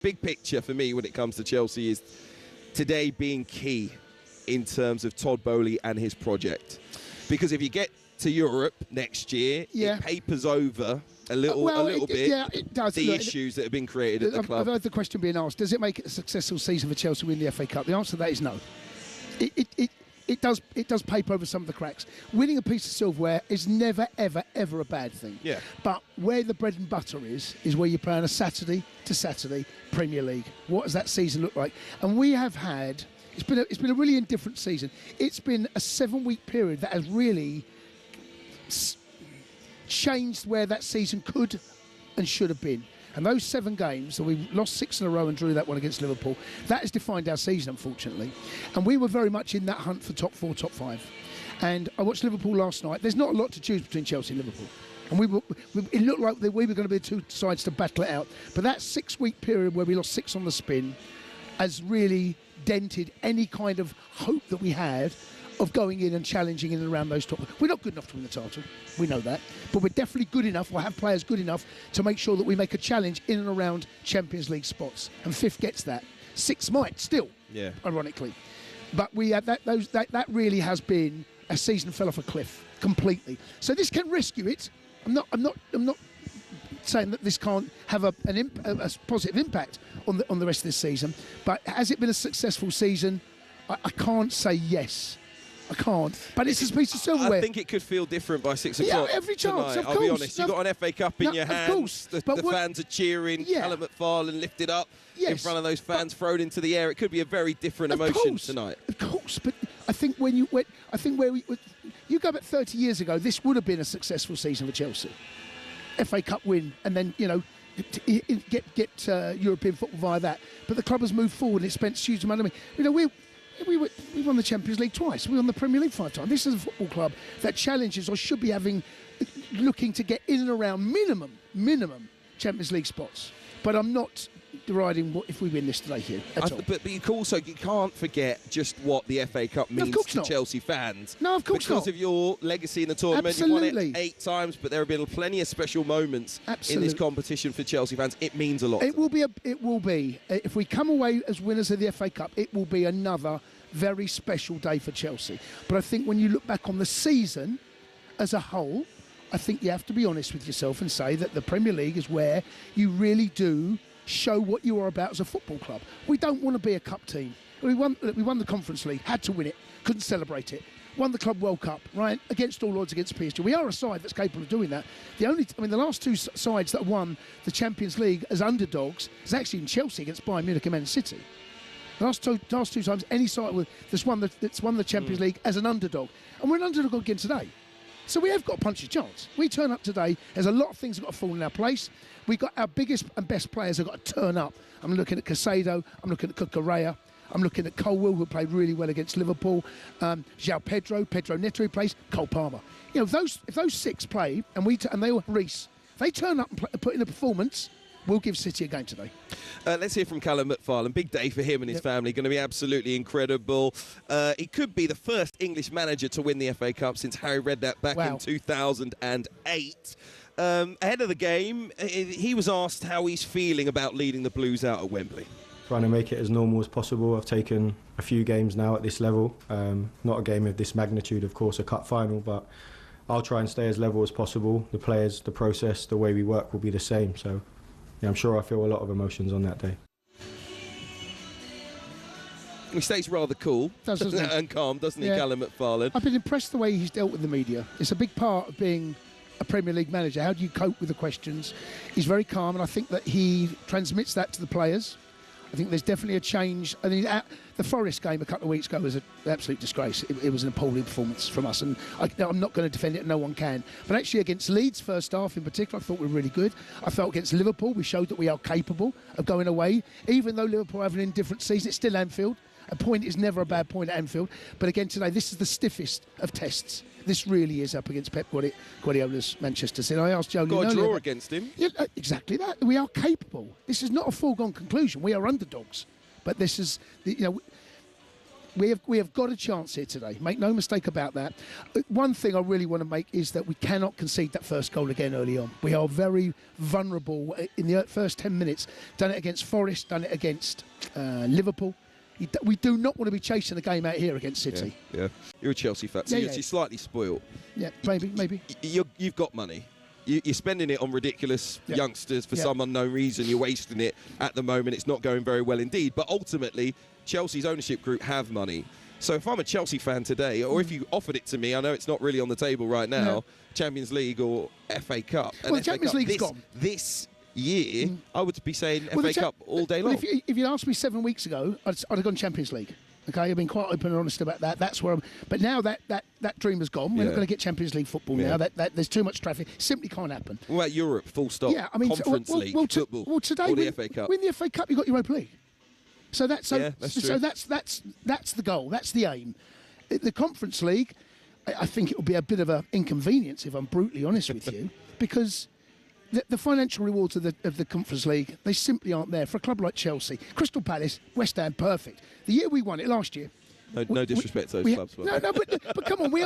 big picture for me when it comes to Chelsea is today being key in terms of Todd Boehly and his project. Because if you get to Europe next year, it papers over a little bit. Yeah, it does. The issues that have been created at the club. I've heard the question being asked: does it make it a successful season for Chelsea win the FA Cup? The answer to that is no. It does paper over some of the cracks. Winning a piece of silverware is never, ever, ever a bad thing. Yeah. But where the bread and butter is where you're playing a Saturday to Saturday Premier League. What does that season look like? And we have had. It's been a really indifferent season. It's been a 7-week period that has really changed where that season could and should have been. And those 7 games, so we lost 6 in a row and drew that one against Liverpool, that has defined our season, unfortunately. And we were very much in that hunt for top 4, top 5. And I watched Liverpool last night. There's not a lot to choose between Chelsea and Liverpool. And it looked like we were going to be the two sides to battle it out. But that 6-week period where we lost 6 on the spin has really dented any kind of hope that we had of going in and challenging in and around those top. We're not good enough to win the title, we know that, but we're definitely good enough, or have players good enough to make sure that we make a challenge in and around Champions League spots. And 5th gets that. 6 might still, ironically. But we had that really has been a season fell off a cliff completely. So this can rescue it. I'm not saying that this can't have a positive impact on the rest of this season, but has it been a successful season? I can't say yes. I can't. But it's a piece of silverware. I think it could feel different by 6 o'clock. Yeah, every chance, tonight. of course. I'll be honest. You've got an FA Cup in your hands. The fans are cheering. Yeah. Callum McFarlane lifted up in front of those fans, thrown into the air. It could be a very different emotion tonight. Of course, but I think where you go back 30 years ago, this would have been a successful season for Chelsea. FA Cup win, and then get European football via that. But the club has moved forward and it spent huge amount of money. We won the Champions League twice. We won the Premier League 5 times. This is a football club that challenges, or should be looking to get in and around minimum Champions League spots. But I'm not deriding if we win this today here at all. But you can't forget just what the FA Cup means to Chelsea fans. No, of course not. Because of your legacy in the tournament. Absolutely. You've won it 8 times, but there have been plenty of special moments in this competition for Chelsea fans. It means a lot. It will be. If we come away as winners of the FA Cup, it will be another very special day for Chelsea. But I think when you look back on the season as a whole, I think you have to be honest with yourself and say that the Premier League is where you really do show what you are about as a football club. We don't want to be a cup team. We won the Conference League, had to win it, couldn't celebrate it. Won the Club World Cup, right? Against all odds against PSG. We are a side that's capable of doing that. The last 2 sides that won the Champions League as underdogs is actually in Chelsea against Bayern Munich and Man City. The last two times any side that's won the Champions League as an underdog. And we're an underdog again today. So we have got a puncher's chance. We turn up today, there's a lot of things that have got to fall in our place. We've got our biggest and best players have got to turn up. I'm looking at Casado, I'm looking at Cucurella, I'm looking at Colwill, who played really well against Liverpool, João Pedro Neto, who plays, Cole Palmer. If those 6 play, and they all Reece, they turn up and put in a performance, we'll give City a game today. Let's hear from Callum McFarlane. Big day for him and his family. Going to be absolutely incredible. He could be the first English manager to win the FA Cup since Harry Redknapp back in 2008. Ahead of the game, he was asked how he's feeling about leading the Blues out at Wembley. Trying to make it as normal as possible. I've taken a few games now at this level. Not a game of this magnitude, of course, a cup final, but I'll try and stay as level as possible. The players, the process, the way we work will be the same. So yeah, I'm sure I feel a lot of emotions on that day. He stays rather cool and calm, doesn't he, Callum McFarlane? I've been impressed the way he's dealt with the media. It's a big part of being a Premier League manager. How do you cope with the questions? He's very calm, and I think that he transmits that to the players. I think there's definitely a change. I mean, the Forest game a couple of weeks ago was an absolute disgrace. It was an appalling performance from us, and I'm not going to defend it, no one can. But actually against Leeds first half in particular, I thought we were really good. I felt against Liverpool, we showed that we are capable of going away. Even though Liverpool have an indifferent season, it's still Anfield. A point is never a bad point at Anfield. But again today, this is the stiffest of tests. This really is up against Pep Guardiola's Manchester City. I asked Joe Got a draw against him. Yeah, exactly that. We are capable. This is not a foregone conclusion. We are underdogs. But this is, We have got a chance here today. Make no mistake about that. One thing I really want to make is that we cannot concede that first goal again early on. We are very vulnerable in the first 10 minutes. Done it against Forest, done it against Liverpool. We do not want to be chasing the game out here against City. Yeah. You're a Chelsea fan, so you're slightly spoiled. Yeah, maybe. You've got money. You're spending it on ridiculous youngsters for some unknown reason. You're wasting it at the moment. It's not going very well indeed. But ultimately, Chelsea's ownership group have money. So if I'm a Chelsea fan today, or if you offered it to me, I know it's not really on the table right now, Champions League or FA Cup. And the Champions League's gone. This year, I would be saying FA Cup all day long. If you'd asked me 7 weeks ago, I'd have gone Champions League. Okay, I've been quite open and honest about that. That's where but now that dream has gone. We're not going to get Champions League football now. That there's too much traffic. Simply can't happen. What about Europe? Full stop. Yeah, I mean, Conference League football. Well, today or the FA Cup. Win the FA Cup, you got Europa League. So that's true. So that's the goal. That's the aim. The Conference League, I think it will be a bit of an inconvenience if I'm brutally honest with you, because the financial rewards of the Conference League, they simply aren't there for a club like Chelsea. Crystal Palace, West Ham, perfect. The year we won it last year. No disrespect to those clubs. No, but come on, we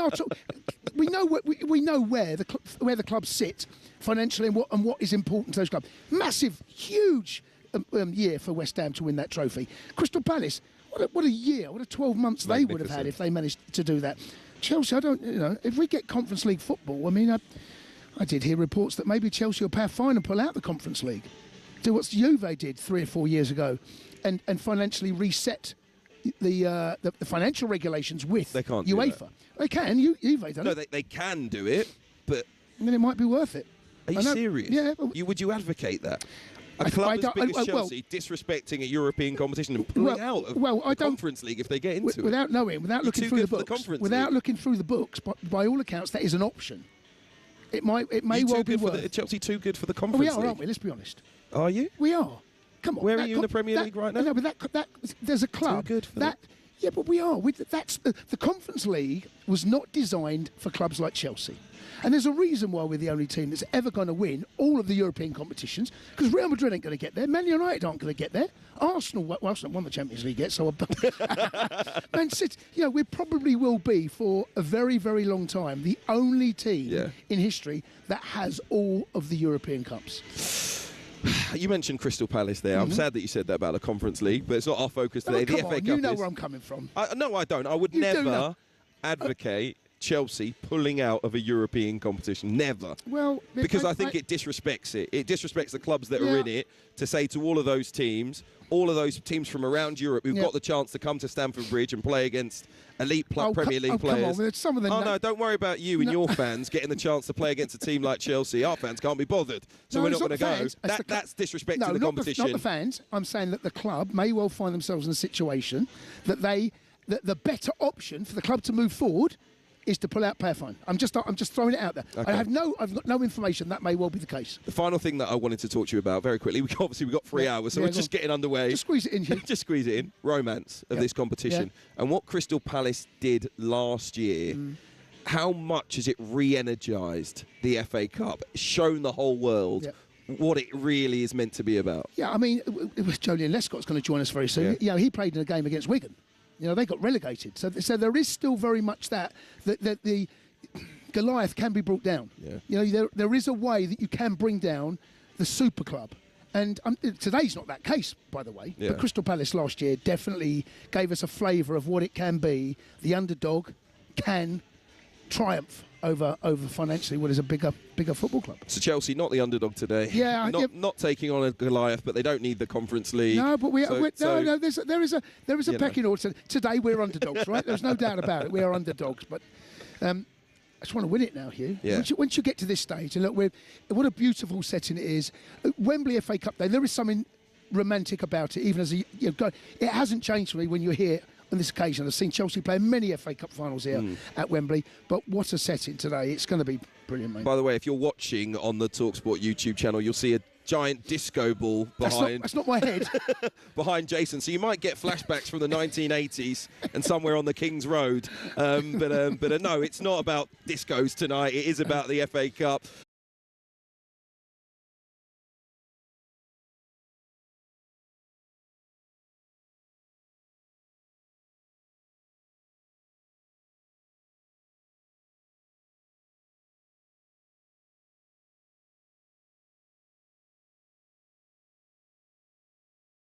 know where the clubs sit financially and what is important to those clubs. Massive, huge year for West Ham to win that trophy. Crystal Palace, what a year, what a 12 months they would have had if they managed to do that. Chelsea, if we get Conference League football, I mean, I did hear reports that maybe Chelsea will pay a fine and pull out the Conference League. Do what Juve did 3 or 4 years ago and financially reset the financial regulations with they can't UEFA. They can. Juve done it. They can do it, but then it might be worth it. Are you serious? Yeah. Would you advocate that? A club as big as Chelsea disrespecting a European competition and pulling out of the Conference League if they get into it? Without looking through the books, by all accounts, that is an option. It may well be worth. Chelsea too good for the Conference League? We are, aren't we? Let's be honest. Are you? We are. Come on. Where are you in the Premier League right now? No, but there's a club. Too good for that. Yeah, but we are. The Conference League was not designed for clubs like Chelsea. And there's a reason why we're the only team that's ever going to win all of the European competitions, because Real Madrid ain't going to get there. Man United aren't going to get there. Arsenal won the Champions League yet, so Man City, we probably will be for a very, very long time the only team in history that has all of the European Cups. You mentioned Crystal Palace there. I'm sad that you said that about the Conference League, but it's not our focus today. The FA Cup you know where I'm coming from. No, I don't. I would never advocate Chelsea pulling out of a European competition. Never. Well, because I think it disrespects it. It disrespects the clubs that are in it to say to all of those teams from around Europe who've got the chance to come to Stamford Bridge and play against elite Premier League players. Come on, some of them no, don't worry about you and your fans getting the chance to play against a team like Chelsea. Our fans can't be bothered, so we're not going to go. That's disrespecting the competition. Not the fans. I'm saying that the club may well find themselves in a situation that the better option for the club to move forward is to pull out pay a fine. I'm just throwing it out there. Okay. I've got no information. That may well be the case. The final thing that I wanted to talk to you about very quickly, we've got 3 hours, so we're just getting underway. Just squeeze it in, Hugh. Just squeeze it in. Romance of this competition. And what Crystal Palace did last year, how much has it re-energised the FA Cup, shown the whole world what it really is meant to be about? Yeah, I mean, Julian Lescott's going to join us very soon. Yeah. He played in a game against Wigan. They got relegated. So there is still very much that the Goliath can be brought down. Yeah. There is a way that you can bring down the super club. And today's not that case, by the way. Yeah. But Crystal Palace last year definitely gave us a flavour of what it can be. The underdog can triumph over financially what is a bigger football club. So Chelsea, not the underdog today. Yeah, not taking on a Goliath, but they don't need the Conference League. No, but there is a pecking order. Today we're underdogs, right? There's no doubt about it. We are underdogs, but I just want to win it now, Hugh. Yeah. Once you get to this stage, and look, what a beautiful setting it is. Wembley FA Cup Day. There is something romantic about it, even as it hasn't changed for me when you're here. On this occasion, I've seen Chelsea play many FA Cup finals here at Wembley, but what a setting today. It's going to be brilliant, mate. By the way, if you're watching on the talkSPORT YouTube channel, you'll see a giant disco ball behind. That's not my head. Behind Jason, so you might get flashbacks from the 1980s and somewhere on the King's Road. But no, it's not about discos tonight. It is about the FA Cup.